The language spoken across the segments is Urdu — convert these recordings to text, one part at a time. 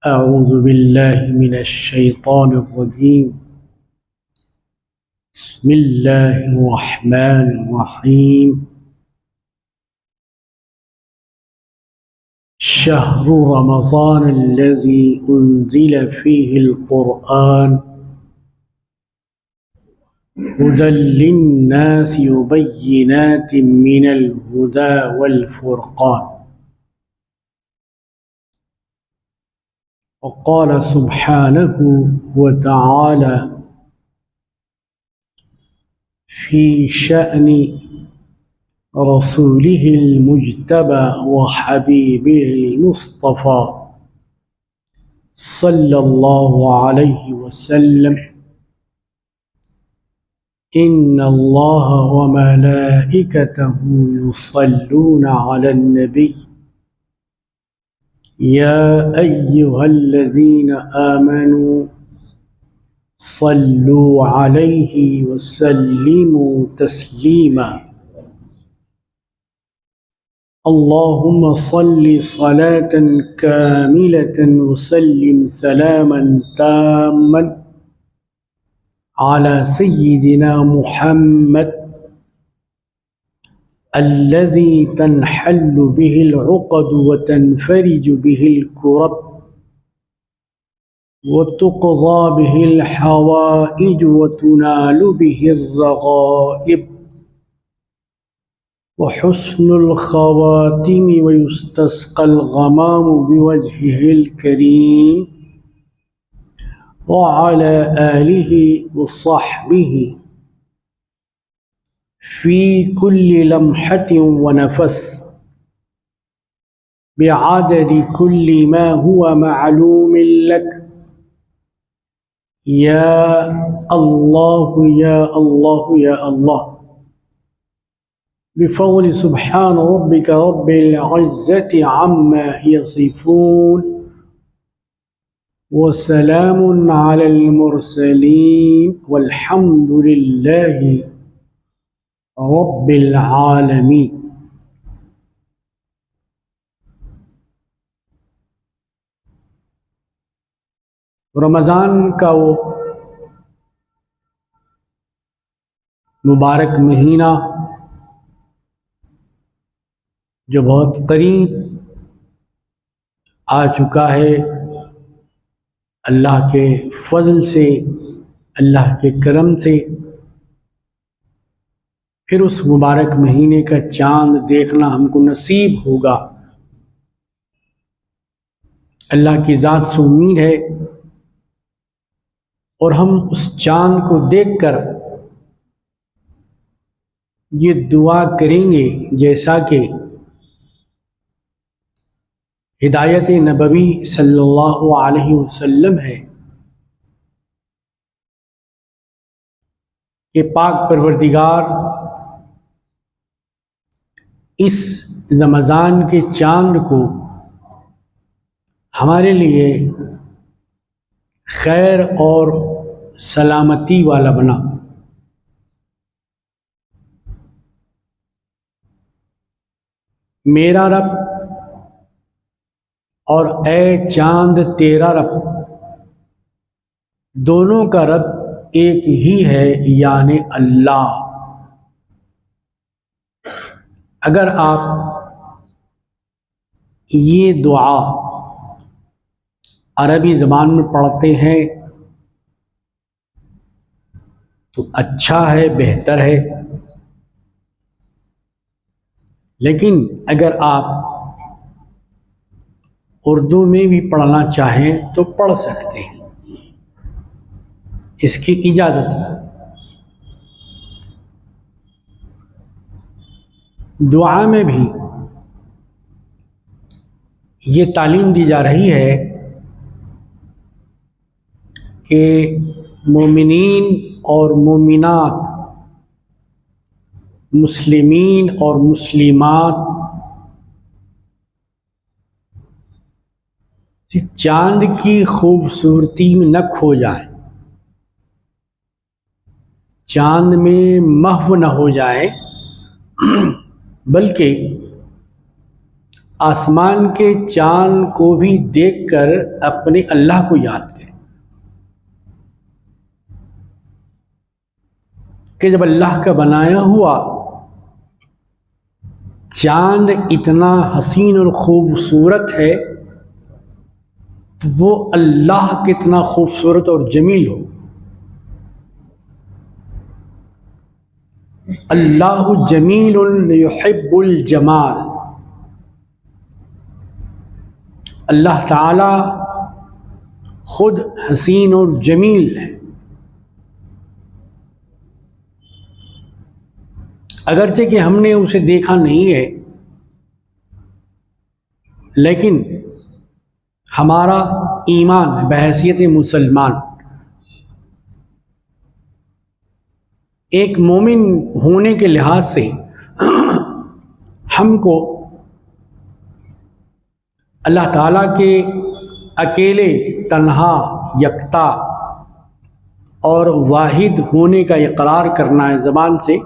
أعوذ بالله من الشيطان الرجيم. بسم الله الرحمن الرحيم. شهر رمضان الذي أنزل فيه القرآن هدى للناس وبينات من الهدى والفرقان. وقال سبحانه وتعالى في شأن رسوله المجتبى وحبيبه المصطفى صلى الله عليه وسلم: إن الله وملائكته يصلون على النبي يا أيها الذين آمنوا صلوا عليه وسلموا تسليما. اللهم صل صلاة كاملة وسلم سلاما تاما على سيدنا محمد الذي تنحل به العقد وتنفرج به الكرب وتقضى به الحوائج وتنال به الرغائب وحسن الخواتم ويستسقى الغمام بوجهه الكريم وعلى آله وصحبه في كل لمحة ونفس بعدد كل ما هو معلوم لك يا الله يا الله يا الله. بفضل سبحان ربك رب العزة عما يصفون وسلام على المرسلين والحمد لله رب العالمین. رمضان کا وہ مبارک مہینہ جو بہت قریب آ چکا ہے، اللہ کے فضل سے، اللہ کے کرم سے پھر اس مبارک مہینے کا چاند دیکھنا ہم کو نصیب ہوگا. اللہ کی ذات سے امید ہے اور ہم اس چاند کو دیکھ کر یہ دعا کریں گے جیسا کہ ہدایت نبوی صلی اللہ علیہ وسلم ہے کہ پاک پروردگار اس رمضان کے چاند کو ہمارے لیے خیر اور سلامتی والا بنا. میرا رب اور اے چاند تیرا رب، دونوں کا رب ایک ہی ہے یعنی اللہ. اگر آپ یہ دعا عربی زبان میں پڑھتے ہیں تو اچھا ہے، بہتر ہے، لیکن اگر آپ اردو میں بھی پڑھنا چاہیں تو پڑھ سکتے ہیں، اس کی اجازت ہے. دعا میں بھی یہ تعلیم دی جا رہی ہے کہ مومنین اور مومنات، مسلمین اور مسلمات چاند کی خوبصورتی میں نہ کھو جائیں، چاند میں محو نہ ہو جائیں، بلکہ آسمان کے چاند کو بھی دیکھ کر اپنے اللہ کو یاد کریں کہ جب اللہ کا بنایا ہوا چاند اتنا حسین اور خوبصورت ہے تو وہ اللہ کتنا خوبصورت اور جمیل ہو. اللہ جمیل یحب الجمال. اللہ تعالی خود حسین اور جمیل ہے. اگرچہ کہ ہم نے اسے دیکھا نہیں ہے لیکن ہمارا ایمان بحیثیت مسلمان ایک مومن ہونے کے لحاظ سے ہم کو اللہ تعالیٰ کے اکیلے تنہا یکتا اور واحد ہونے کا اقرار کرنا ہے زبان سے،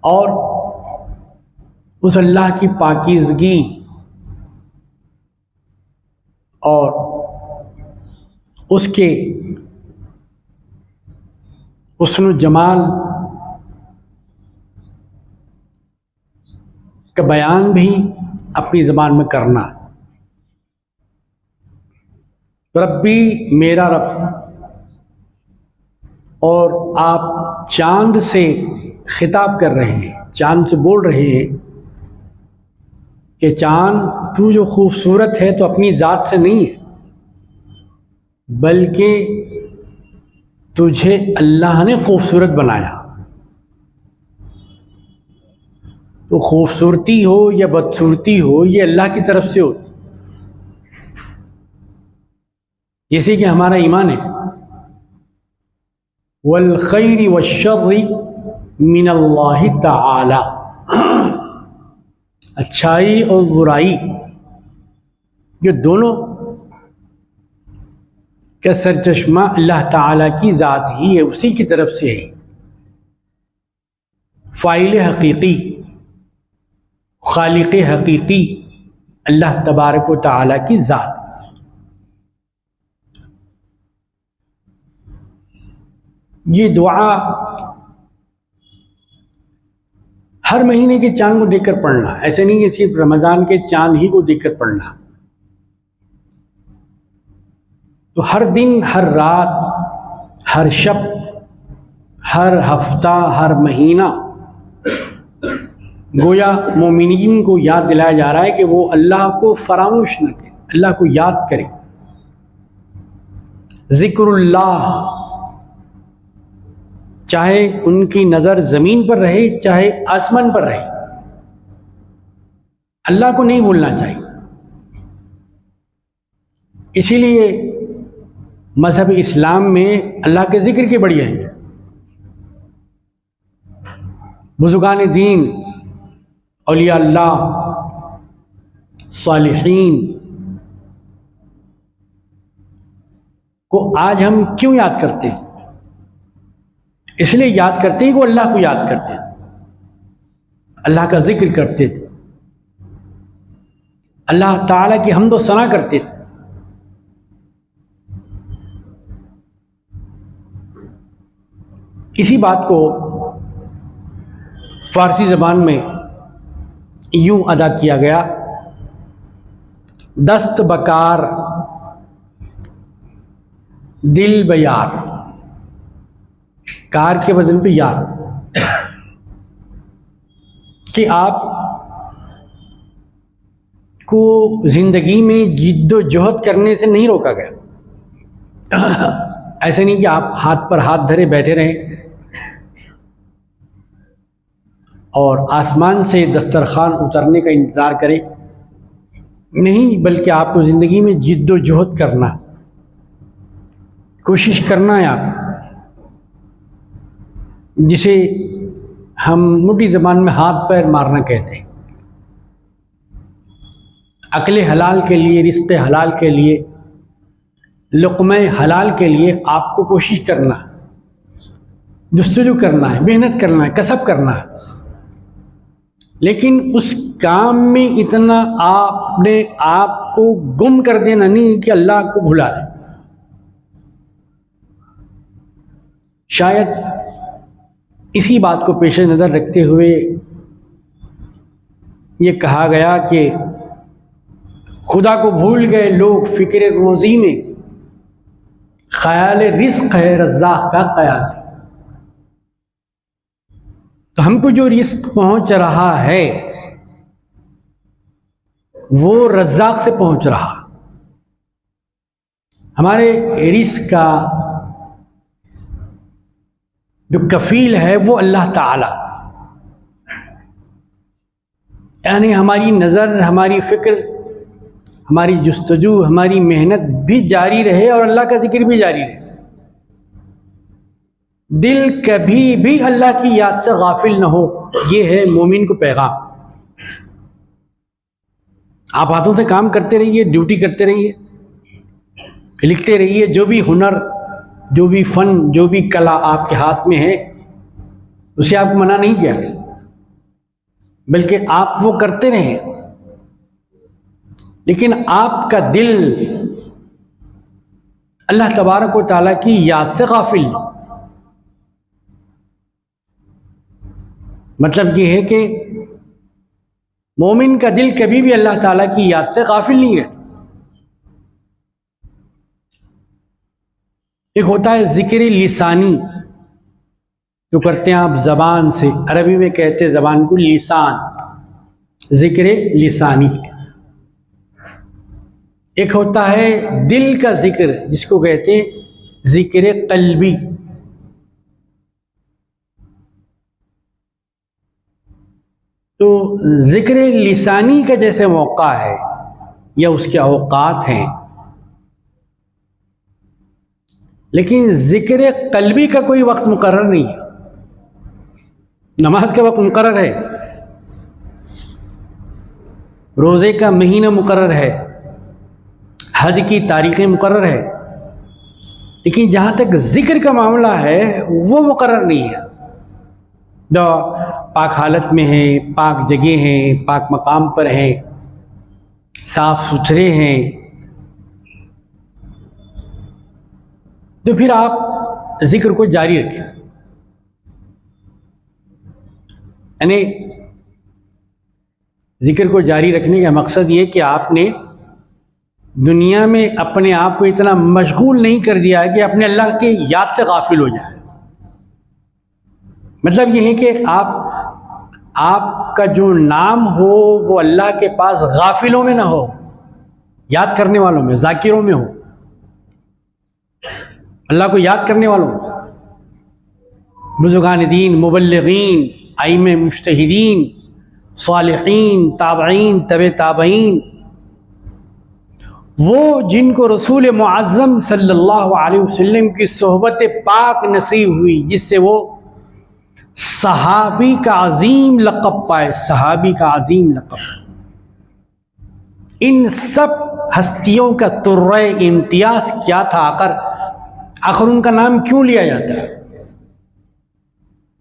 اور اس اللہ کی پاکیزگی اور اس کے حسن و جمال کا بیان بھی اپنی زبان میں کرنا. ربی میرا رب، اور آپ چاند سے خطاب کر رہے ہیں، چاند سے بول رہے ہیں کہ چاند تو جو خوبصورت ہے تو اپنی ذات سے نہیں ہے بلکہ تجھے اللہ نے خوبصورت بنایا. تو خوبصورتی ہو یا بدصورتی ہو یہ اللہ کی طرف سے ہوتی، جیسے کہ ہمارا ایمان ہے والخیر والشر من اللہ تعالی. اچھائی اور برائی یہ دونوں کا سرچشمہ اللہ تعالیٰ کی ذات ہی ہے، اسی کی طرف سے ہے. فاعل حقیقی، خالق حقیقی اللہ تبارک و تعالیٰ کی ذات. یہ دعا ہر مہینے کے چاند کو دیکھ کر پڑھنا، ایسے نہیں کہ صرف رمضان کے چاند ہی کو دیکھ کر پڑھنا. تو ہر دن، ہر رات، ہر شب، ہر ہفتہ، ہر مہینہ گویا مومنین کو یاد دلایا جا رہا ہے کہ وہ اللہ کو فراموش نہ کرے، اللہ کو یاد کرے. ذکر اللہ، چاہے ان کی نظر زمین پر رہے چاہے آسمان پر رہے، اللہ کو نہیں بھولنا چاہیے. اسی لیے مذہب اسلام میں اللہ کے ذکر کی بڑی اہمیت. بزرگان دین، اولیاء اللہ، صالحین کو آج ہم کیوں یاد کرتے ہیں؟ اس لیے یاد کرتے ہیں کہ وہ اللہ کو یاد کرتے ہیں، اللہ کا ذکر کرتے تھے، اللہ تعالیٰ کی حمد و ثنا کرتے تھے. اسی بات کو فارسی زبان میں یوں ادا کیا گیا: دست بکار دل بیار. کار کے وزن پہ یار، کہ آپ کو زندگی میں جد و جہد کرنے سے نہیں روکا گیا. ایسے نہیں کہ آپ ہاتھ پر ہاتھ دھرے بیٹھے رہیں اور آسمان سے دسترخوان اترنے کا انتظار کریں، نہیں، بلکہ آپ کو زندگی میں جد و جہد کرنا، کوشش کرنا ہے آپ، جسے ہم موٹی زبان میں ہاتھ پیر مارنا کہتے ہیں. عقل حلال کے لیے، رزق حلال کے لیے، لقمہ حلال کے لیے آپ کو کوشش کرنا ہے، جستجو کرنا ہے، محنت کرنا ہے، کسب کرنا ہے. لیکن اس کام میں اتنا آپ نے آپ کو گم کر دینا نہیں کہ اللہ کو بھلا دیں. شاید اسی بات کو پیش نظر رکھتے ہوئے یہ کہا گیا کہ خدا کو بھول گئے لوگ فکر روزی میں، خیال رزق ہے رزاق کا خیال. تو ہم کو جو رزق پہنچ رہا ہے وہ رزاق سے پہنچ رہا. ہمارے رزق کا جو کفیل ہے وہ اللہ تعالی، یعنی ہماری نظر، ہماری فکر، ہماری جستجو، ہماری محنت بھی جاری رہے اور اللہ کا ذکر بھی جاری رہے. دل کبھی بھی اللہ کی یاد سے غافل نہ ہو، یہ ہے مومن کو پیغام. آپ ہاتھوں سے کام کرتے رہیے، ڈیوٹی کرتے رہیے، لکھتے رہیے، جو بھی ہنر، جو بھی فن، جو بھی کلا آپ کے ہاتھ میں ہے اسے آپ کو منع نہیں کیا، بلکہ آپ وہ کرتے رہیں. لیکن آپ کا دل اللہ تبارک و تعالیٰ کی یاد سے غافل نہ. مطلب یہ ہے کہ مومن کا دل کبھی بھی اللہ تعالیٰ کی یاد سے غافل نہیں رہتا. ایک ہوتا ہے ذکر لسانی، جو کرتے ہیں آپ زبان سے، عربی میں کہتے ہیں زبان کو لسان، ذکر لسانی. ایک ہوتا ہے دل کا ذکر جس کو کہتے ہیں ذکر قلبی. تو ذکر لسانی کا جیسے موقع ہے یا اس کے اوقات ہیں، لیکن ذکر قلبی کا کوئی وقت مقرر نہیں ہے. نماز کا وقت مقرر ہے، روزے کا مہینہ مقرر ہے، حج کی تاریخیں مقرر ہے، لیکن جہاں تک ذکر کا معاملہ ہے وہ مقرر نہیں ہے. جو پاک حالت میں ہیں، پاک جگہ ہیں، پاک مقام پر ہیں، صاف ستھرے ہیں، تو پھر آپ ذکر کو جاری رکھیں. یعنی ذکر کو جاری رکھنے کا مقصد یہ کہ آپ نے دنیا میں اپنے آپ کو اتنا مشغول نہیں کر دیا ہے کہ اپنے اللہ کی یاد سے غافل ہو جائے. مطلب یہ ہے کہ آپ کا جو نام ہو وہ اللہ کے پاس غافلوں میں نہ ہو، یاد کرنے والوں میں، ذاکروں میں ہو، اللہ کو یاد کرنے والوں میں. بزرگان دین، مبلغین، ائمہ مجتہدین، صالحین، تابعین، تبع تابعین، وہ جن کو رسول معظم صلی اللہ علیہ وسلم کی صحبت پاک نصیب ہوئی، جس سے وہ صحابی کا عظیم لقب پائے، صحابی کا عظیم لقب. ان سب ہستیوں کا طرہ امتیاز کیا تھا؟ آخر ان کا نام کیوں لیا جاتا ہے؟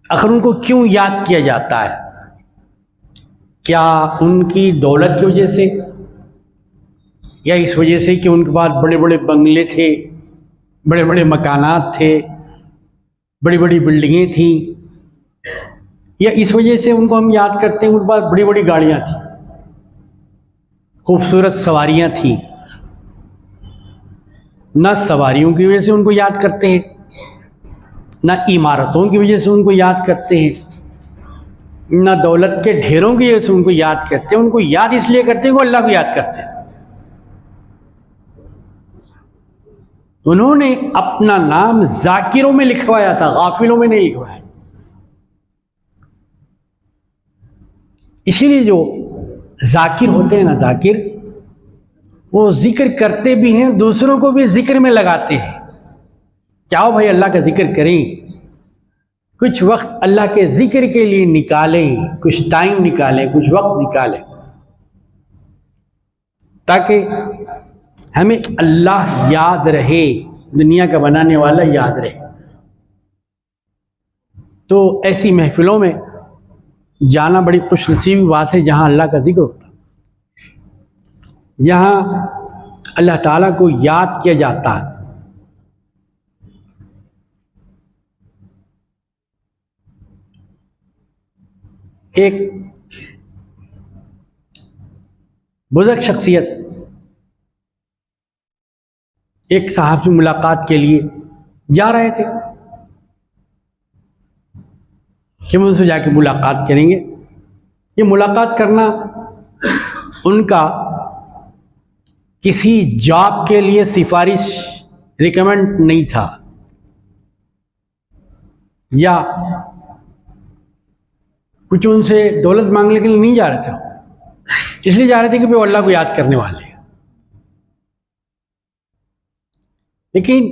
آخر ان کو کیوں یاد کیا جاتا ہے؟ کیا ان کی دولت کی وجہ سے، یا اس وجہ سے کہ ان کے پاس بڑے بڑے بنگلے تھے، بڑے بڑے مکانات تھے، بڑی بڑی بلڈنگیں تھیں، یا اس وجہ سے ان کو ہم یاد کرتے ہیں ان کے پاس بڑی بڑی گاڑیاں تھیں، خوبصورت سواریاں تھیں؟ نہ سواریوں کی وجہ سے ان کو یاد کرتے ہیں، نہ عمارتوں کی وجہ سے ان کو یاد کرتے ہیں، نہ دولت کے ڈھیروں کی وجہ سے ان کو یاد کرتے ہیں. ان کو یاد اس لیے کرتے ہیں کہ وہ اللہ کو یاد کرتے ہیں. انہوں نے اپنا نام ذاکروں میں لکھوایا تھا، غافلوں میں نہیں لکھوایا. اسی لیے جو ذاکر ہوتے ہیں نا، ذاکر، وہ ذکر کرتے بھی ہیں، دوسروں کو بھی ذکر میں لگاتے ہیں. چاہو بھائی اللہ کا ذکر کریں، کچھ وقت اللہ کے ذکر کے لیے نکالیں، کچھ ٹائم نکالیں، کچھ وقت نکالیں، تاکہ ہمیں اللہ یاد رہے، دنیا کا بنانے والا یاد رہے. تو ایسی محفلوں میں جانا بڑی خوش نصیبی بات ہے جہاں اللہ کا ذکر ہوتا ہے، یہاں اللہ تعالیٰ کو یاد کیا جاتا ہے۔ ایک بزرگ شخصیت ایک صاحب سے ملاقات کے لیے جا رہے تھے کہ ان سے جا کے ملاقات کریں گے۔ یہ ملاقات کرنا ان کا کسی جاب کے لیے سفارش ریکمنڈ نہیں تھا، یا کچھ ان سے دولت مانگنے کے لیے نہیں جا رہے تھے، اس لیے جا رہے تھے کہ وہ اللہ کو یاد کرنے والے ہیں۔ لیکن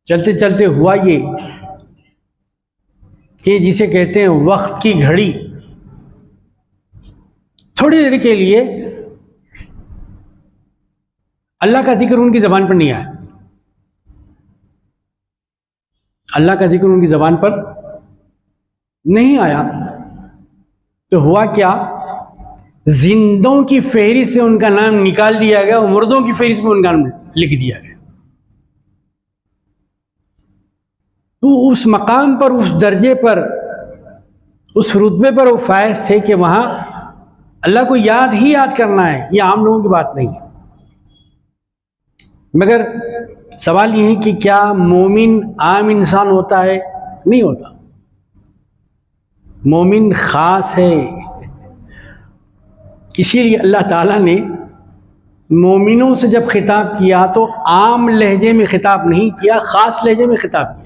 چلتے چلتے ہوا یہ کہ جسے کہتے ہیں وقت کی گھڑی، تھوڑی دیر کے لیے اللہ کا ذکر ان کی زبان پر نہیں آیا، اللہ کا ذکر ان کی زبان پر نہیں آیا، تو ہوا کیا، زندوں کی فہرست سے ان کا نام نکال دیا گیا اور مردوں کی فہرست میں ان کا نام لکھ دیا گیا۔ تو اس مقام پر، اس درجے پر، اس رتبے پر وہ فائز تھے کہ وہاں اللہ کو یاد ہی یاد کرنا ہے، یہ عام لوگوں کی بات نہیں ہے۔ مگر سوال یہ ہے کہ کیا مومن عام انسان ہوتا ہے؟ نہیں ہوتا، مومن خاص ہے۔ اسی لیے اللہ تعالیٰ نے مومنوں سے جب خطاب کیا تو عام لہجے میں خطاب نہیں کیا، خاص لہجے میں خطاب کیا۔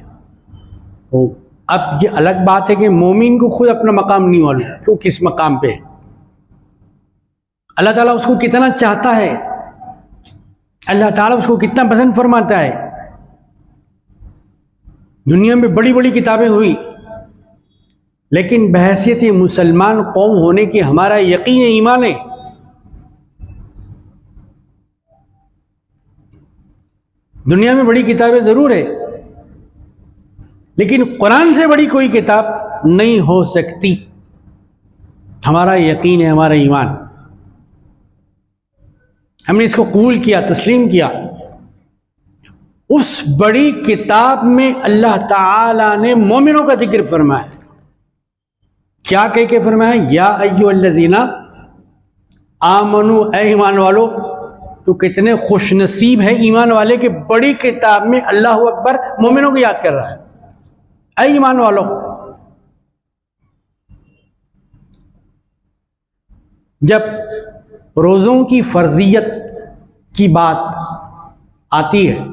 اب یہ الگ بات ہے کہ مومن کو خود اپنا مقام نہیں معلوم کہ وہ کس مقام پہ ہے، اللہ تعالیٰ اس کو کتنا چاہتا ہے، اللہ تعالیٰ اس کو کتنا پسند فرماتا ہے۔ دنیا میں بڑی بڑی کتابیں ہوئی، لیکن بحیثیت مسلمان قوم ہونے کی ہمارا یقین ایمان ہے، دنیا میں بڑی کتابیں ضرور ہے، لیکن قرآن سے بڑی کوئی کتاب نہیں ہو سکتی، ہمارا یقین ہے، ہمارا ایمان۔ ہم نے اس کو قبول کیا، تسلیم کیا۔ اس بڑی کتاب میں اللہ تعالی نے مومنوں کا ذکر فرمایا، کیا کہہ کے فرمایا؟ یا ایھا الذین آمنو، اے ایمان والو۔ تو کتنے خوش نصیب ہے ایمان والے کہ بڑی کتاب میں اللہ اکبر مومنوں کو یاد کر رہا ہے، اے ایمان والو۔ جب روزوں کی فرضیت کی بات آتی ہے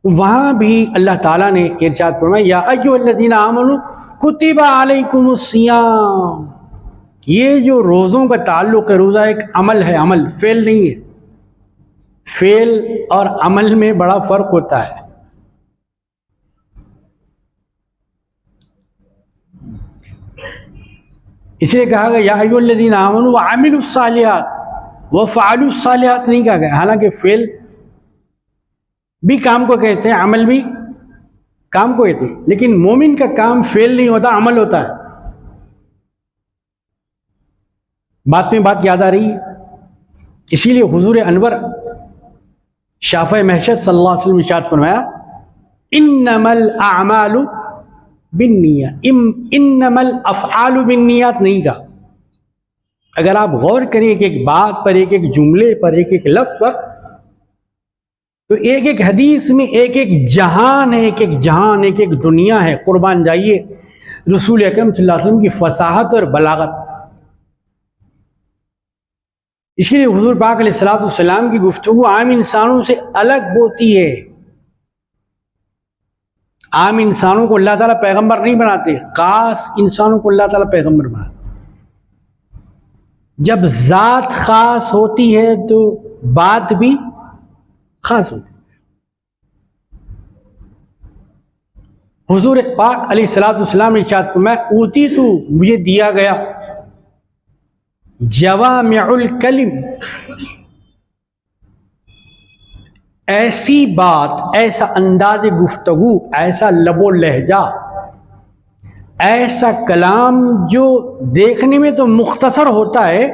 وہاں بھی اللہ تعالیٰ نے ارشاد فرمایا یا ایھا الذین آمنوا کتب علیکم الصیام۔ یہ جو روزوں کا تعلق ہے، روزہ ایک عمل ہے، عمل، فعل نہیں ہے۔ فعل اور عمل میں بڑا فرق ہوتا ہے۔ اس لیے کہا گیا یا ایھا الذین آمنوا وعملوا الصالحات وفعلوا الصالحات نہیں کہا گیا، حالانکہ فعل بھی کام کو کہتے ہیں، عمل بھی کام کو کہتے ہیں، لیکن مومن کا کام فعل نہیں ہوتا، عمل ہوتا ہے۔ بات میں بات یاد آ رہی ہے۔ اسی لیے حضور انور شافع محشر صلی اللہ علیہ وسلم نے ارشاد فرمایا انما الاعمال بالنیات، انما الافعال بالنیات نہیں کہا۔ اگر آپ غور کریں ایک ایک بات پر، ایک ایک جملے پر، ایک ایک لفظ پر، تو ایک ایک حدیث میں ایک ایک جہان ہے، ایک ایک جہان، ایک ایک دنیا ہے۔ قربان جائیے رسول اکرم صلی اللہ علیہ وسلم کی فصاحت اور بلاغت۔ اسی لیے حضور پاک علیہ الصلوۃ والسلام کی گفتگو عام انسانوں سے الگ ہوتی ہے۔ عام انسانوں کو اللہ تعالیٰ پیغمبر نہیں بناتے، خاص انسانوں کو اللہ تعالیٰ پیغمبر بناتے۔ جب ذات خاص ہوتی ہے تو بات بھی خاص ہوتی ہے۔ حضور پاک علیہ الصلوۃ والسلام نے ارشاد فرمایا اوتیت، مجھے دیا گیا جوامع الکلم، ایسی بات، ایسا انداز گفتگو، ایسا لب و لہجہ، ایسا کلام جو دیکھنے میں تو مختصر ہوتا ہے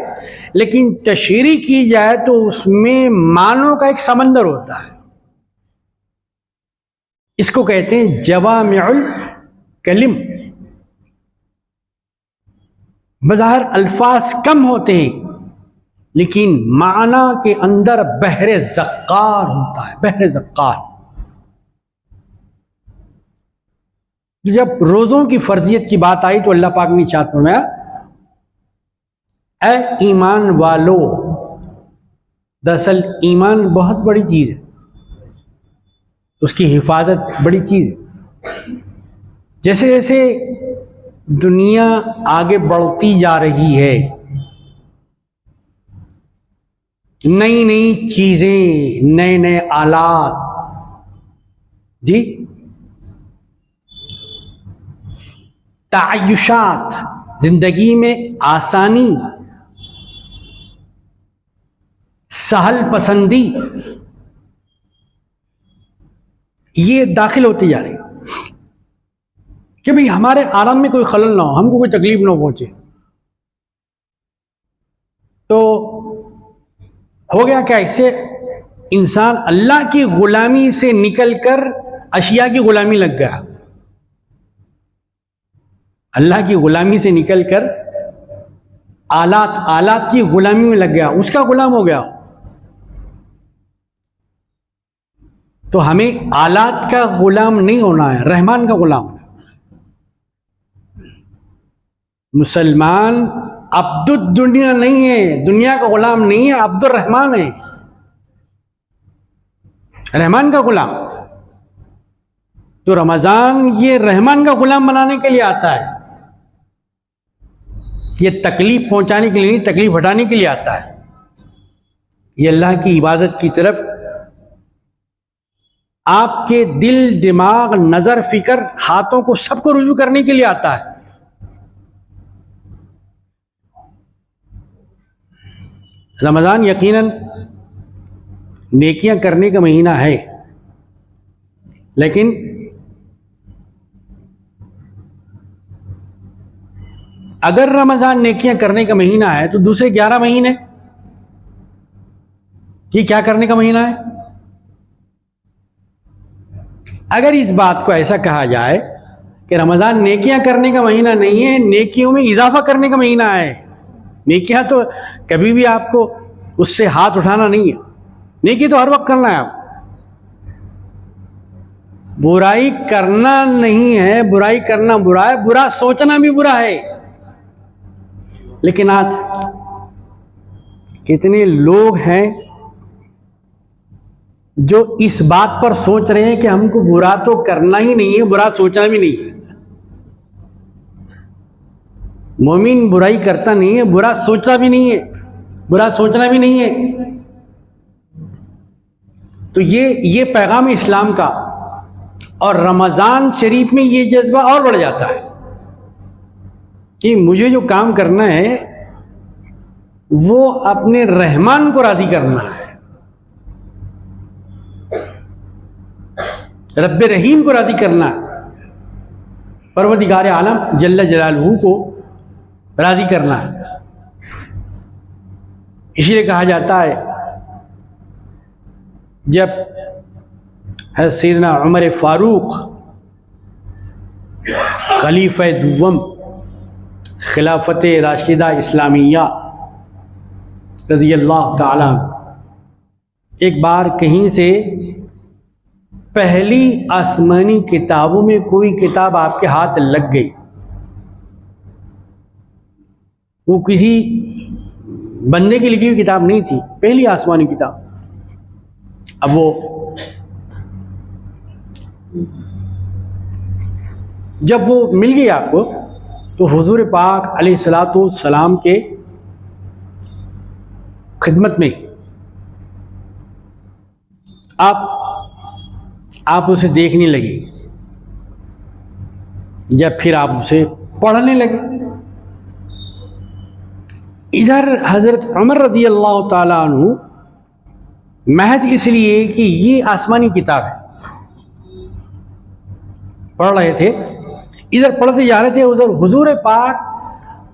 لیکن تشریح کی جائے تو اس میں معنوں کا ایک سمندر ہوتا ہے. اس کو کہتے ہیں جوامع الکلم. بظاہر الفاظ کم ہوتے ہیں لیکن معنی کے اندر بحر زقار ہوتا ہے، بحر زقار. جب روزوں کی فرضیت کی بات آئی تو اللہ پاک نے ارشاد فرمایا اے ایمان والو. دراصل ایمان بہت بڑی چیز ہے، اس کی حفاظت بڑی چیز ہے. جیسے جیسے دنیا آگے بڑھتی جا رہی ہے، نئی نئی چیزیں، نئے نئے آلات، جی تعیشات، زندگی میں آسانی، سہل پسندی، یہ داخل ہوتی جا رہی کہ بھئی ہمارے آرام میں کوئی خلل نہ ہو، ہم کو کوئی تکلیف نہ پہنچے. تو ہو گیا کیا، اس سے انسان اللہ کی غلامی سے نکل کر اشیاء کی غلامی لگ گیا. اللہ کی غلامی سے نکل کر آلات کی غلامی میں لگ گیا، اس کا غلام ہو گیا. تو ہمیں آلات کا غلام نہیں ہونا ہے، رحمان کا غلام ہونا ہے. مسلمان عبد الدنیا نہیں ہے، دنیا کا غلام نہیں ہے، عبد الرحمان ہے، رحمان کا غلام. تو رمضان یہ رحمان کا غلام بنانے کے لیے آتا ہے، یہ تکلیف پہنچانے کے لیے نہیں، تکلیف ہٹانے کے لیے آتا ہے. یہ اللہ کی عبادت کی طرف آپ کے دل، دماغ، نظر، فکر، ہاتھوں کو سب کو رجوع کرنے کے لیے آتا ہے. رمضان یقیناً نیکیاں کرنے کا مہینہ ہے، لیکن اگر رمضان نیکیاں کرنے کا مہینہ ہے تو دوسرے 11 مہینے یہ کیا کرنے کا مہینہ ہے؟ اگر اس بات کو ایسا کہا جائے کہ رمضان نیکیاں کرنے کا مہینہ نہیں ہے، نیکیوں میں اضافہ کرنے کا مہینہ ہے. نیکیاں تو کبھی بھی آپ کو اس سے ہاتھ اٹھانا نہیں ہے، نیکی تو ہر وقت کرنا ہے. آپ برائی کرنا نہیں ہے، برائی کرنا برا ہے، برا سوچنا بھی برا ہے. لیکن آج کتنے لوگ ہیں جو اس بات پر سوچ رہے ہیں کہ ہم کو برا تو کرنا ہی نہیں ہے، برا سوچنا بھی نہیں ہے. مومن برائی کرتا نہیں ہے، برا سوچتا بھی نہیں ہے، برا سوچنا بھی نہیں ہے. تو یہ پیغام اسلام کا، اور رمضان شریف میں یہ جذبہ اور بڑھ جاتا ہے کہ مجھے جو کام کرنا ہے وہ اپنے رحمان کو راضی کرنا ہے، رب رحیم کو راضی کرنا ہے، پروردگار عالم جل جلالہ کو راضی کرنا ہے. اسی لیے کہا جاتا ہے جب حضرت سیدنا عمر فاروق خلیفہ دوم خلافت راشدہ اسلامیہ رضی اللہ تعالی ایک بار کہیں سے پہلی آسمانی کتابوں میں کوئی کتاب آپ کے ہاتھ لگ گئی، وہ کسی بندے کی لکھی ہوئی کتاب نہیں تھی، پہلی آسمانی کتاب. اب وہ جب وہ مل گئی آپ کو تو حضور پاک علیہ الصلوۃ والسلام کے خدمت میں آپ اسے دیکھنے لگے، جب پھر آپ اسے پڑھنے لگے. ادھر حضرت عمر رضی اللہ تعالیٰ عنہ محض اس لیے کہ یہ آسمانی کتاب ہے پڑھ رہے تھے، ادھر پڑھتے جا رہے تھے، ادھر حضور پاک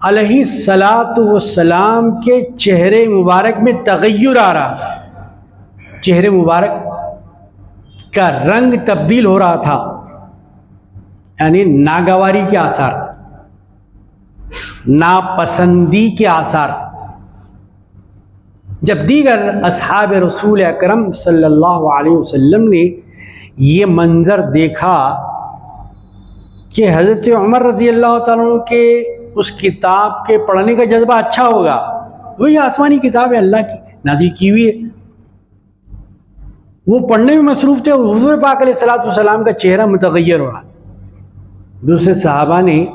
علیہ الصلاۃ والسلام کے چہرے مبارک میں تغیر آ رہا تھا، چہرے مبارک کا رنگ تبدیل ہو رہا تھا، یعنی ناگواری کے آثار، ناپسندی کے آثار۔ جب دیگر اصحاب رسول اکرم صلی اللہ علیہ وسلم نے یہ منظر دیکھا کہ حضرت عمر رضی اللہ تعالیٰ عنہ کے اس کتاب کے پڑھنے کا جذبہ اچھا ہوگا، وہی آسمانی کتاب ہے، اللہ کی نازل کی ہوئی ہے، وہ پڑھنے میں مصروف تھے، اور حضور پاک علیہ الصلوۃ والسلام کا چہرہ متغیر ہو رہا۔ دوسرے صحابہ نے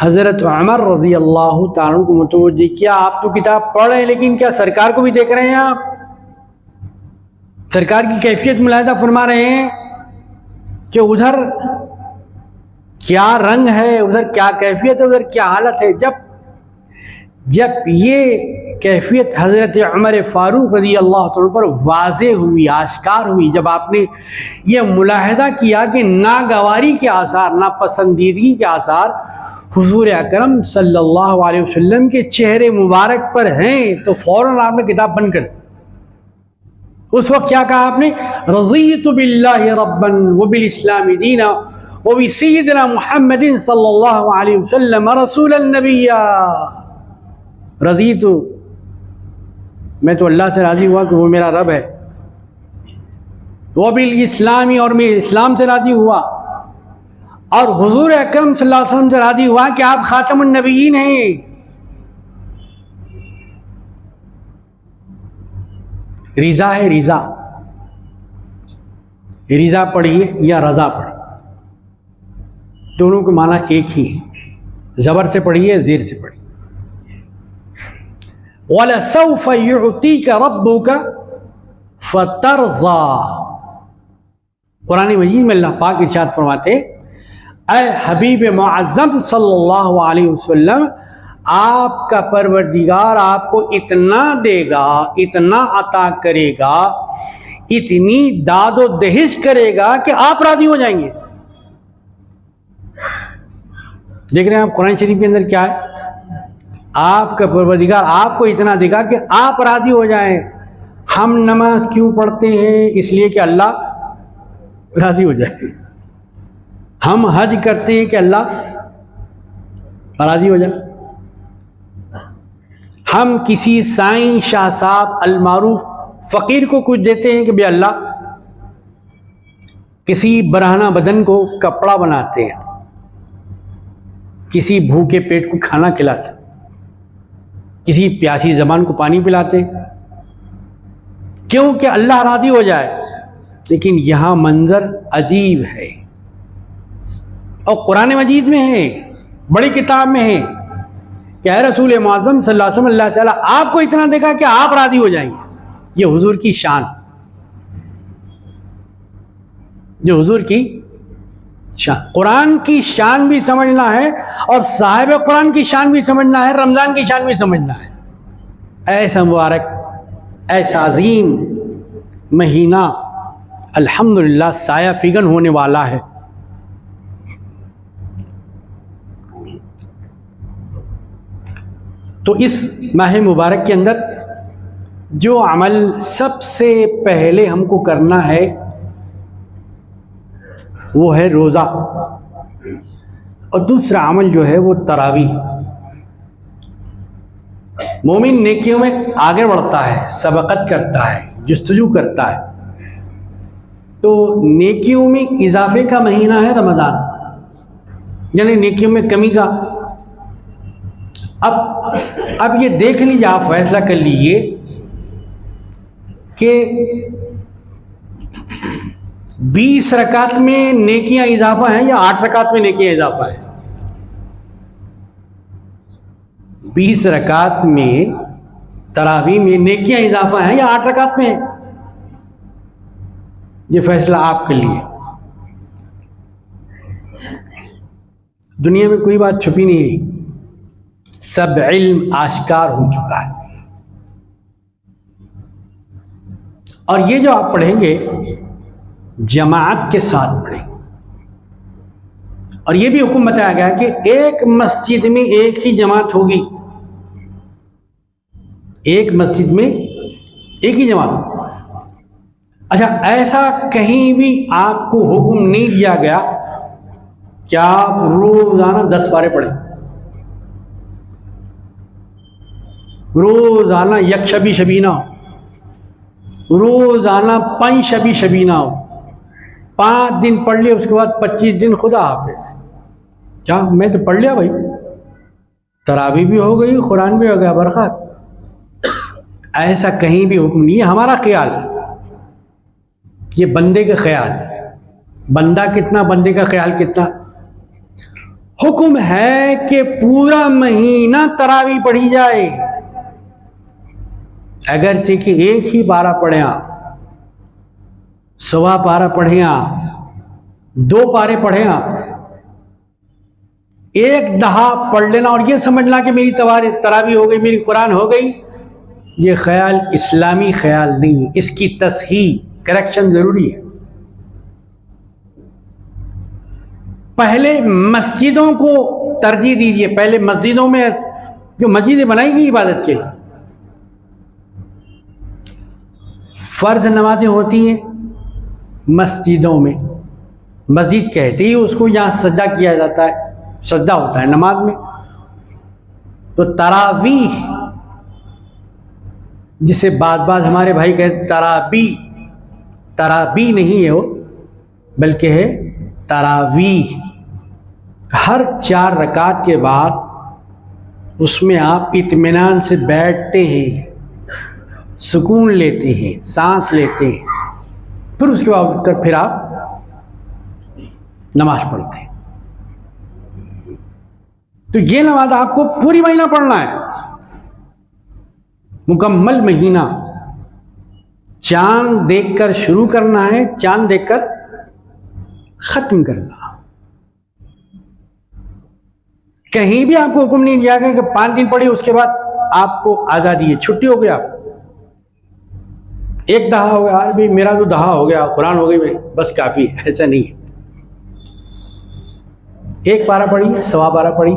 حضرت عمر رضی اللہ تعالیٰ عنہ کو متوجہ کیا، آپ تو کتاب پڑھ رہے ہیں لیکن کیا سرکار کو بھی دیکھ رہے ہیں؟ آپ سرکار کی کیفیت ملاحظہ فرما رہے ہیں کہ ادھر کیا رنگ ہے، ادھر کیا کیفیت ہے، ادھر کیا حالت ہے۔ جب یہ کیفیت حضرت عمر فاروق رضی اللہ تعالیٰ پر واضح ہوئی، آشکار ہوئی، جب آپ نے یہ ملاحظہ کیا کہ ناگواری کے آثار، ناپسندیدگی کے آثار حضور اکرم صلی اللہ علیہ وسلم کے چہرے مبارک پر ہیں، تو فوراً آپ نے کتاب بند کر دی۔ اس وقت کیا کہا آپ نے؟ رضیت باللہ ربا وبالاسلام دینا وبسیدنا محمد صلی اللہ علیہ وسلم رسول النبی۔ رضیت، میں تو اللہ سے راضی ہوا کہ وہ میرا رب ہے، وبالاسلام، اور میں اسلام سے راضی ہوا، اور حضور اکرم صلی اللہ علیہ وسلم سے راضی ہوا کہ آپ خاتم النبیین ہیں۔ رضا ہے، رضا، رضا پڑھیے یا رضا پڑھیے، دونوں کے معنی ایک ہی ہے، زبر سے پڑھیے، زیر سے پڑھیے۔ وَلَسَوْفَ يُعْطِيكَ رَبُّكَ فَتَرْضَى۔ قرآن مجید میں اللہ پاک ارشاد فرماتے، اے حبیب معظم صلی اللہ علیہ وسلم، آپ کا پروردگار آپ کو اتنا دے گا، اتنا عطا کرے گا، اتنی داد و دہش کرے گا کہ آپ راضی ہو جائیں گے۔ دیکھ رہے ہیں آپ قرآن شریف کے اندر کیا ہے؟ آپ کا پروردگار آپ کو اتنا دے گا کہ آپ راضی ہو جائیں۔ ہم نماز کیوں پڑھتے ہیں؟ اس لیے کہ اللہ راضی ہو جائے۔ ہم حج کرتے ہیں کہ اللہ راضی ہو جائے۔ ہم کسی سائیں، شاہ صاحب، المعروف فقیر کو کچھ دیتے ہیں کہ بے اللہ، کسی برہنہ بدن کو کپڑا بناتے ہیں، کسی بھوکے پیٹ کو کھانا کھلاتے، کسی پیاسی زبان کو پانی پلاتے، کیوں کہ اللہ راضی ہو جائے۔ لیکن یہاں منظر عجیب ہے، اور قرآن مجید میں ہے، بڑی کتاب میں ہے کہ اے رسول معظم صلی اللہ علیہ وسلم، اللہ تعالیٰ آپ کو اتنا دے گا کہ آپ راضی ہو جائیں گے۔ یہ حضور کی شان، جو حضور کی شان، قرآن کی شان بھی سمجھنا ہے، اور صاحب قرآن کی شان بھی سمجھنا ہے، رمضان کی شان بھی سمجھنا ہے۔ ایسا مبارک، ایسا عظیم مہینہ الحمدللہ سایہ فگن ہونے والا ہے۔ تو اس ماہ مبارک کے اندر جو عمل سب سے پہلے ہم کو کرنا ہے وہ ہے روزہ، اور دوسرا عمل جو ہے وہ تراویح۔ مومن نیکیوں میں آگے بڑھتا ہے، سبقت کرتا ہے، جستجو کرتا ہے، تو نیکیوں میں اضافے کا مہینہ ہے رمضان، یعنی نیکیوں میں کمی کا۔ اب یہ دیکھ لیجیے، آپ فیصلہ کر لیجیے کہ 20 رکعت میں نیکیاں اضافہ ہیں یا 8 رکعت میں نیکیاں اضافہ ہیں؟ 20 رکعت میں تراویح میں نیکیاں اضافہ ہیں یا 8 رکعت میں؟ یہ فیصلہ آپ کر لیے۔ دنیا میں کوئی بات چھپی نہیں رہی، سب علم آشکار ہو چکا ہے۔ اور یہ جو آپ پڑھیں گے جماعت کے ساتھ پڑھیں، اور یہ بھی حکم بتایا گیا کہ ایک مسجد میں ایک ہی جماعت ہوگی، ایک مسجد میں ایک ہی جماعت۔ اچھا، ایسا کہیں بھی آپ کو حکم نہیں دیا گیا کہ آپ روزانہ 10 پارے پڑھیں، روزانہ یک شبی شبینہ ہو، روزانہ 5 شبی شبینہ ہو، 5 دن پڑھ لیا اس کے بعد 25 دن خدا حافظ۔ کیا میں تو پڑھ لیا بھائی، تراویح بھی ہو گئی، قرآن بھی ہو گیا، برکات۔ ایسا کہیں بھی حکم نہیں ہے۔ ہمارا خیال، یہ بندے کا خیال، بندہ کتنا، بندے کا خیال کتنا۔ حکم ہے کہ پورا مہینہ تراویح پڑھی جائے، اگرچہ کہ ایک ہی پارہ پڑھیں آپ، سوا پارہ پڑھیں آپ، 2 پارے پڑھیں آپ، ایک دہا پڑھ لینا اور یہ سمجھنا کہ میری تراویح ہو گئی، میری قرآن ہو گئی، یہ خیال اسلامی خیال نہیں ہے۔ اس کی تصحیح، کریکشن ضروری ہے۔ پہلے مسجدوں کو ترجیح دیجیے، پہلے مسجدوں میں جو مسجدیں بنائی گئی عبادت کے لیے، فرض نمازیں ہوتی ہیں مسجدوں میں، مسجد کہتے ہی اس کو جہاں سجدہ کیا جاتا ہے، سجدہ ہوتا ہے نماز میں۔ تو تراویح، جسے بعض ہمارے بھائی کہتے تراویح نہیں ہے وہ، بلکہ ہے تراویح۔ ہر 4 رکعت کے بعد اس میں آپ اطمینان سے بیٹھتے ہیں، سکون لیتے ہیں، سانس لیتے ہیں، پھر اس کے بعد پھر آپ نماز پڑھتے ہیں۔ تو یہ نماز آپ کو پوری مہینہ پڑھنا ہے، مکمل مہینہ، چاند دیکھ کر شروع کرنا ہے، چاند دیکھ کر ختم کرنا۔ کہیں بھی آپ کو حکم نہیں دیا گیا کہ 5 دن پڑھی اس کے بعد آپ کو آزادی ہے، چھٹی ہو گیا، ایک دہا ہو گیا، بھی میرا تو دہا ہو گیا، قرآن ہو گئی بس کافی، ایسا نہیں ہے۔ ایک پارہ پڑھی، سوا پارہ پڑھی۔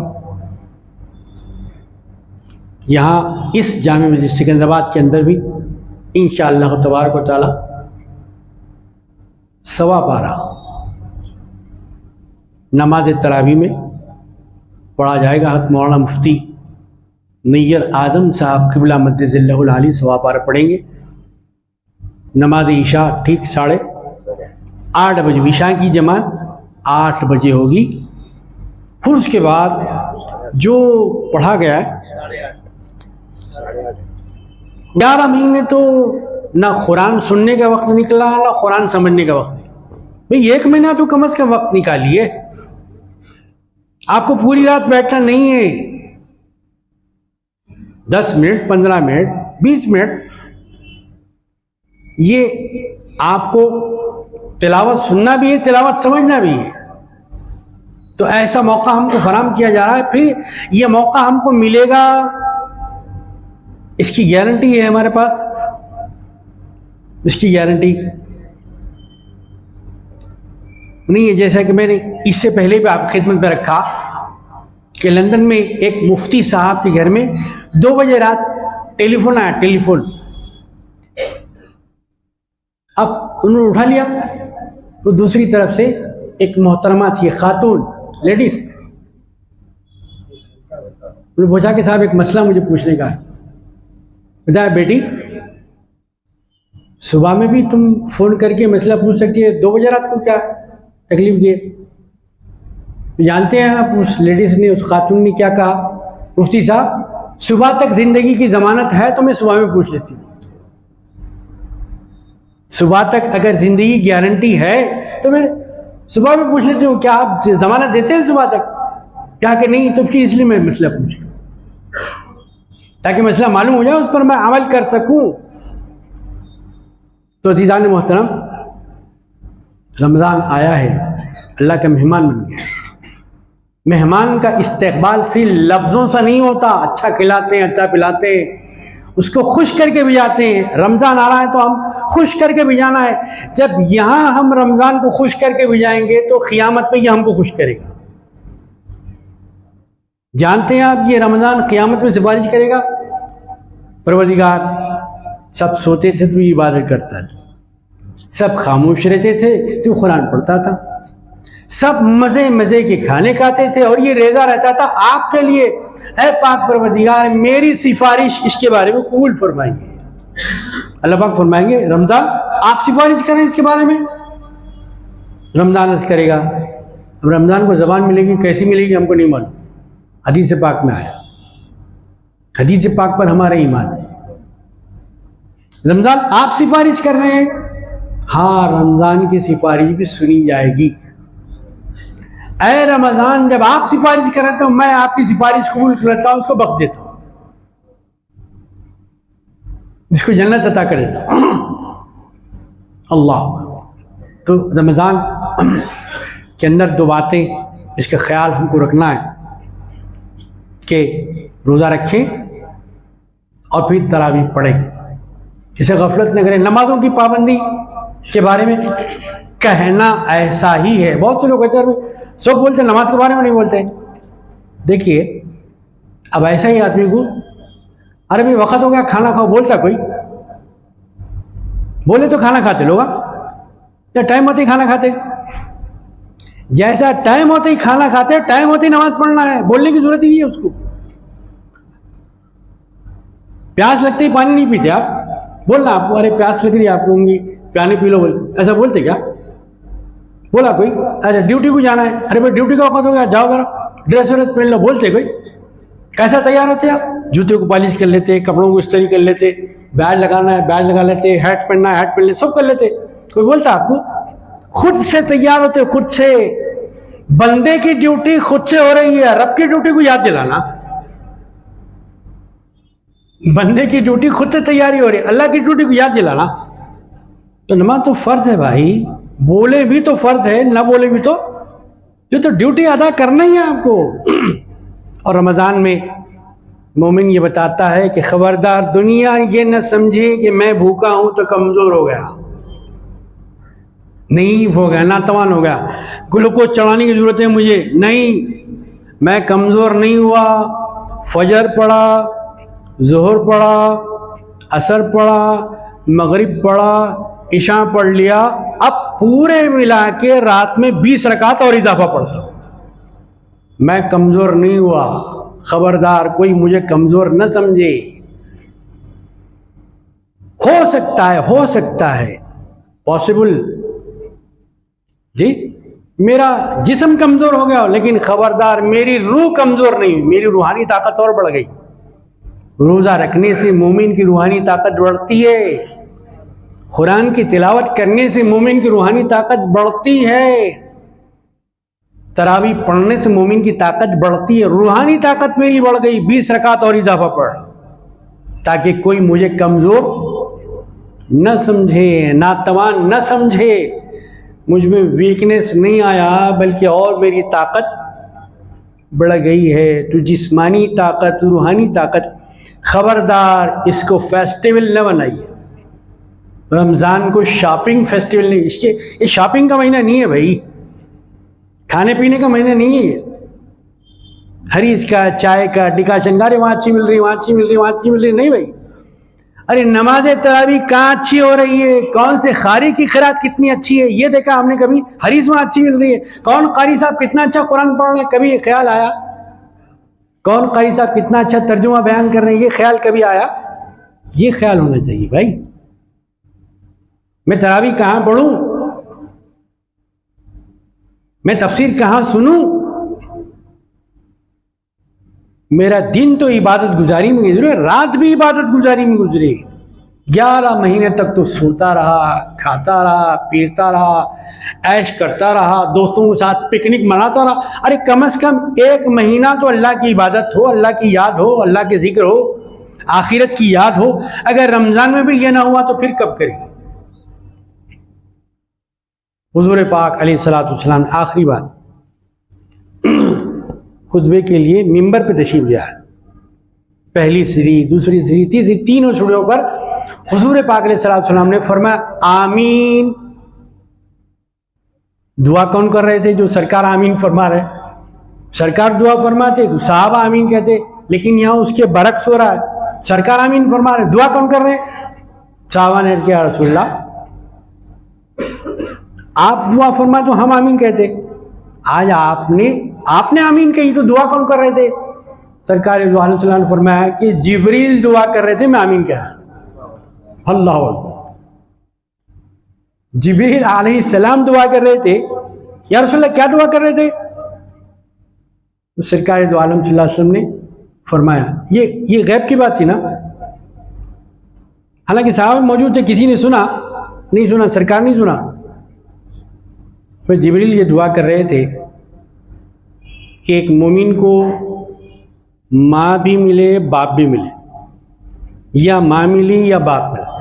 یہاں اس جامع مسجد سکندرآباد کے اندر بھی انشاءاللہ تبارک و تعالی سوا پارہ نماز تراویح میں پڑھا جائے گا۔ حضرت مولانا مفتی نیر اعظم صاحب قبلہ مدد اللہ العالی سوا پارہ پڑھیں گے۔ نماز عشاء ٹھیک 8:30 بجے، عشاء کی جماعت 8 بجے ہوگی۔ پھر اس کے بعد جو پڑھا گیا ہے 11 مہینے تو نہ قرآن سننے کا وقت نکلا، نہ قرآن سمجھنے کا وقت۔ بھئی 1 مہینہ تو کم از کم وقت نکالیے، آپ کو پوری رات بیٹھنا نہیں ہے، 10 منٹ، 15 منٹ، 20 منٹ، یہ آپ کو تلاوت سننا بھی ہے، تلاوت سمجھنا بھی ہے۔ تو ایسا موقع ہم کو فراہم کیا جا رہا ہے، پھر یہ موقع ہم کو ملے گا، اس کی گارنٹی ہے ہمارے پاس، اس کی گارنٹی نہیں ہے۔ جیسا کہ میں نے اس سے پہلے بھی آپ خدمت میں رکھا کہ لندن میں ایک مفتی صاحب کے گھر میں 2 بجے رات ٹیلی فون آیا، ٹیلی فون۔ اب انہوں نے اٹھا لیا تو دوسری طرف سے ایک محترمہ تھی، خاتون، لیڈیز، انہوں نے پوچھا کہ صاحب ایک مسئلہ مجھے پوچھنے کا ہے۔ بتایا بیٹی، صبح میں بھی تم فون کر کے مسئلہ پوچھ سکتی ہے، 2 بجے رات کو کیا تکلیف دیے؟ جانتے ہیں آپ اس لیڈیز نے، اس خاتون نے کیا کہا؟ مفتی صاحب صبح تک زندگی کی ضمانت ہے تو میں صبح میں پوچھ لیتی ہوں، صبح تک اگر زندگی کی گارنٹی ہے تو میں صبح میں پوچھ لیتی ہوں، کیا آپ ضمانت دیتے ہیں صبح تک؟ کیا کہ نہیں، تو پھر اس لیے میں مسئلہ پوچھ تاکہ مسئلہ معلوم ہو جائے، اس پر میں عمل کر سکوں۔ تو عزیزان محترم، رمضان آیا ہے، اللہ کا مہمان بن گیا ہے۔ مہمان کا استقبال صرف لفظوں سے نہیں ہوتا، اچھا کھلاتے ہیں، اچھا پلاتے ہیں، اس کو خوش کر کے بھی جاتے ہیں۔ رمضان آ رہا ہے تو ہم خوش کر کے بھی جانا ہے۔ جب یہاں ہم رمضان کو خوش کر کے بھی جائیں گے تو قیامت میں یہ ہم کو خوش کرے گا۔ جانتے ہیں آپ یہ رمضان قیامت میں سفارش کرے گا؟ پروردگار سب سوتے تھے تو یہ عبادت کرتا تھا، سب خاموش رہتے تھے تو قرآن پڑھتا تھا، سب مزے مزے کے کھانے کھاتے تھے اور یہ ریزہ رہتا تھا آپ کے لیے، اے پاک پروردگار میری سفارش اس کے بارے میں قبول فرمائیے۔ اللہ پاک فرمائیں گے رمضان آپ سفارش کریں اس کے بارے میں۔ رمضان عرض کرے گا، اب رمضان کو زبان ملے گی، کیسی ملے گی ہم کو نہیں معلوم، حدیث پاک میں آیا، حدیث پاک پر ہمارا ایمان۔ رمضان آپ سفارش کر رہے ہیں، ہاں رمضان کی سفارش بھی سنی جائے گی۔ اے رمضان جب آپ سفارش کر رہے تو میں آپ کی سفارش قبول کرتا ہوں، اس کو بخش دیتا ہوں، جس کو جنت عطا کر دیتا ہوں۔ اللہ تو رمضان کے اندر دو باتیں اس کا خیال ہم کو رکھنا ہے کہ روزہ رکھیں اور پھر تراویح پڑھیں، اسے غفلت نہ کریں۔ نمازوں کی پابندی کے بارے میں کہنا ایسا ہی ہے، بہت سے لوگ کہتے ہیں سب بولتے ہیں نماز کے بارے میں نہیں بولتے۔ دیکھیے اب ایسا ہی آدمی کو ارے بھی وقت ہو گیا کھانا کھاؤ بولتا کوئی؟ بولے تو کھانا کھاتے لوگ، یا ٹائم ہوتے ہی کھانا کھاتے؟ جیسا ٹائم ہوتے ہی کھانا کھاتے ٹائم ہوتے ہی نماز پڑھنا ہے، بولنے کی ضرورت ہی نہیں ہے اس کو۔ پیاس لگتے ہی پانی نہیں پیتے آپ، بولنا آپ کو ارے پیاس لگ رہی ہے آپ کو پانی پی لو، ایسا بولتے کیا؟ بولا کوئی؟ ارے ڈیوٹی کو جانا ہے، ارے بھائی ڈیوٹی کا وقت ہو گیا جاؤ ذرا ڈریس وریس پہن لو، بولتے کوئی؟ کیسا تیار ہوتے آپ؟ جوتے کو پالش کر لیتے، کپڑوں کو استری کر لیتے، بیج لگانا ہے بیج لگا لیتے، ہیٹ پہننا ہے ہیٹ پہن لیتے، سب کر لیتے، کوئی بولتا آپ کو؟ خود سے تیار ہوتے، خود سے۔ بندے کی ڈیوٹی خود سے ہو رہی ہے، رب کی ڈیوٹی کو یاد دلانا۔ بندے کی ڈیوٹی خود سے تیاری ہو رہی ہے، اللہ کی ڈیوٹی کو یاد دلانا۔ تو نماز تو فرض ہے بھائی، بولے بھی تو فرض ہے، نہ بولے بھی تو یہ تو ڈیوٹی ادا کرنا ہی ہے آپ کو۔ اور رمضان میں مومن یہ بتاتا ہے کہ خبردار دنیا یہ نہ سمجھے کہ میں بھوکا ہوں تو کمزور ہو گیا، نہیں ہو گیا، ناتوان ہو گیا، گلوکوز چڑھانے کی ضرورت ہے مجھے، نہیں، میں کمزور نہیں ہوا۔ فجر پڑھا، ظہر پڑھا، عصر پڑھا، مغرب پڑھا، عشاء پڑھ لیا، اب پورے ملا کے رات میں 20 رکعت اور اضافہ پڑھتا ہوں، میں کمزور نہیں ہوا۔ خبردار کوئی مجھے کمزور نہ سمجھے۔ ہو سکتا ہے پاسبل جی میرا جسم کمزور ہو گیا، لیکن خبردار میری روح کمزور نہیں، میری روحانی طاقت اور بڑھ گئی۔ روزہ رکھنے سے مومن کی روحانی طاقت بڑھتی ہے، قرآن کی تلاوت کرنے سے مومن کی روحانی طاقت بڑھتی ہے، تراویح پڑھنے سے مومن کی طاقت بڑھتی ہے۔ روحانی طاقت میری بڑھ گئی، 20 رکعت اور اضافہ پڑھ، تاکہ کوئی مجھے کمزور نہ سمجھے، ناتوان نہ سمجھے، مجھ میں ویکنیس نہیں آیا بلکہ اور میری طاقت بڑھ گئی ہے۔ تو جسمانی طاقت، روحانی طاقت، خبردار اس کو فیسٹیول نہ بنائیے۔ رمضان کو شاپنگ فیسٹیول نہیں، یہ شاپنگ کا مہینہ نہیں ہے بھائی، کھانے پینے کا مہینہ نہیں ہے یہ، حریص کا، چائے کا، ڈکاشن کا، ارے وہاں اچھی مل رہی، وہاں اچھی مل رہی، وہاں اچھی مل رہی، نہیں بھائی۔ ارے نماز تراویح کہاں اچھی ہو رہی ہے، کون سے قاری کی قرات کتنی اچھی ہے یہ دیکھا ہم نے کبھی؟ حدیث میں اچھی مل رہی ہے، کون قاری صاحب کتنا اچھا قرآن پڑھ رہے ہیں، کبھی یہ خیال آیا؟ کون قاری صاحب کتنا اچھا ترجمہ بیان کر رہے ہیں، یہ خیال کبھی آیا؟ یہ خیال ہونا چاہیے بھائی، میں تراویح کہاں پڑھوں، میں تفسیر کہاں سنوں؟ میرا دن تو عبادت گزاری میں گزرے، رات بھی عبادت گزاری میں گزرے، 11 مہینے تک تو سوتا رہا، کھاتا رہا، پیتا رہا، عیش کرتا رہا، دوستوں کے ساتھ پکنک مناتا رہا۔ ارے کم از کم 1 مہینہ تو اللہ کی عبادت ہو، اللہ کی یاد ہو، اللہ کے ذکر ہو، آخرت کی یاد ہو۔ اگر رمضان میں بھی یہ نہ ہوا تو پھر کب کریں گے؟ حضور پاک علیہ الصلوۃ والسلام آخری بات خطبے کے لیے ممبر پہ تشریف لے آئے، پہلی سیڑھی، دوسری سیڑھی، تیسری، تینوں سیڑھیوں پر حضور پاک علیہ الصلوۃ والسلام نے فرمایا آمین۔ دعا کون کر رہے تھے؟ جو سرکار آمین فرما رہے، سرکار دعا فرماتے تو صحابہ آمین کہتے، لیکن یہاں اس کے برعکس ہو رہا ہے، سرکار آمین فرما رہے، دعا کون کر رہے ہیں؟ صحابہ نے کیا رسول اللہ آپ دعا فرما تو ہم آمین کہتے، آج آپ نے آمین کہی تو دعا کون کر رہے تھے؟ سرکار دو علیہ وسلم نے فرمایا کہ جبریل دعا کر رہے تھے، میں آمین کہہ رہا۔ اللہ اکبر، جبریل علیہ السلام دعا کر رہے تھے، یا رسول اللہ کیا دعا کر رہے تھے؟ تو سرکار دو عالم صلی اللہ علیہ وسلم نے فرمایا، یہ غیب کی بات تھی نا، حالانکہ صحابہ موجود تھے، کسی نے سنا نہیں سنا، سرکار نہیں سنا، پھر جبریل یہ دعا کر رہے تھے کہ ایک مومن کو ماں بھی ملے باپ بھی ملے، یا ماں ملی یا باپ ملے،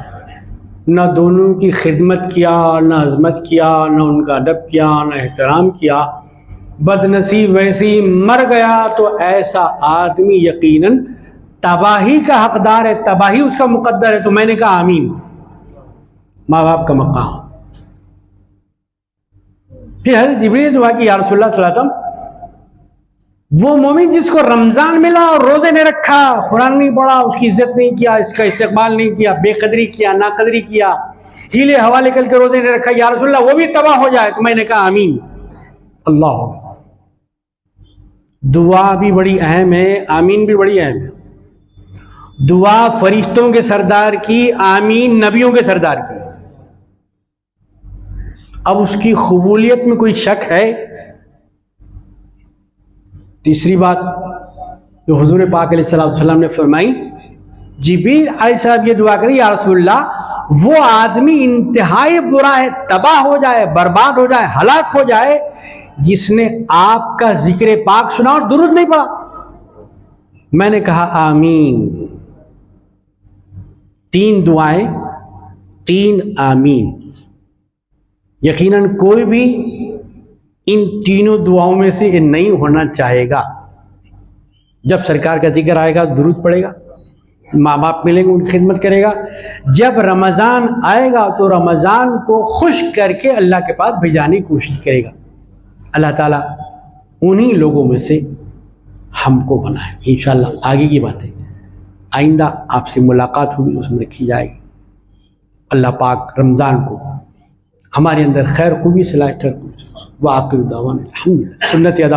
نہ دونوں کی خدمت کیا، نہ عظمت کیا، نہ ان کا ادب کیا، نہ احترام کیا، بد نصیب ویسے ہی مر گیا تو ایسا آدمی یقیناً تباہی کا حقدار ہے، تباہی اس کا مقدر ہے۔ تو میں نے کہا آمین، ماں باپ کا مقام۔ پھر حضرت جبریل دعا کی، یا رسول اللہ صلی اللہ علیہ وسلم وہ مومن جس کو رمضان ملا اور روزے نے رکھا، قرآن نہیں پڑھا، اس کی عزت نہیں کیا، اس کا استقبال نہیں کیا، بے قدری کیا، ناقدری کیا، ہیلے حوالے کر کے روزے نے رکھا، یا رسول اللہ وہ بھی تباہ ہو جائے، تو میں نے کہا آمین۔ اللہ، دعا بھی بڑی اہم ہے، آمین بھی بڑی اہم ہے۔ دعا فرشتوں کے سردار کی، آمین نبیوں کے سردار کی۔ اب اس کی قبولیت میں کوئی شک ہے؟ تیسری بات جو حضور پاک علیہ السلام نے فرمائی، جبریل علیہ السلام یہ دعا کری، یا رسول اللہ وہ آدمی انتہائی برا ہے، تباہ ہو جائے، برباد ہو جائے، ہلاک ہو جائے، جس نے آپ کا ذکر پاک سنا اور درود نہیں پڑھا۔ میں نے کہا آمین۔ 3 دعائیں، 3 آمین۔ یقیناً کوئی بھی ان تینوں دعاؤں میں سے نہیں ہونا چاہے گا۔ جب سرکار کا ذکر آئے گا درود پڑے گا، ماں باپ ملیں گے ان کی خدمت کرے گا، جب رمضان آئے گا تو رمضان کو خوش کر کے اللہ کے پاس بھیجانے کی کوشش کرے گا۔ اللہ تعالیٰ انہی لوگوں میں سے ہم کو بنائے۔ انشاءاللہ آگے کی باتیں آئندہ آپ سے ملاقات ہوگی، اس میں رکھی جائے گی۔ اللہ پاک رمضان کو ہمارے اندر خیر خوبی صلاحیت وآخر دعوانا الحمدللہ سنت ادا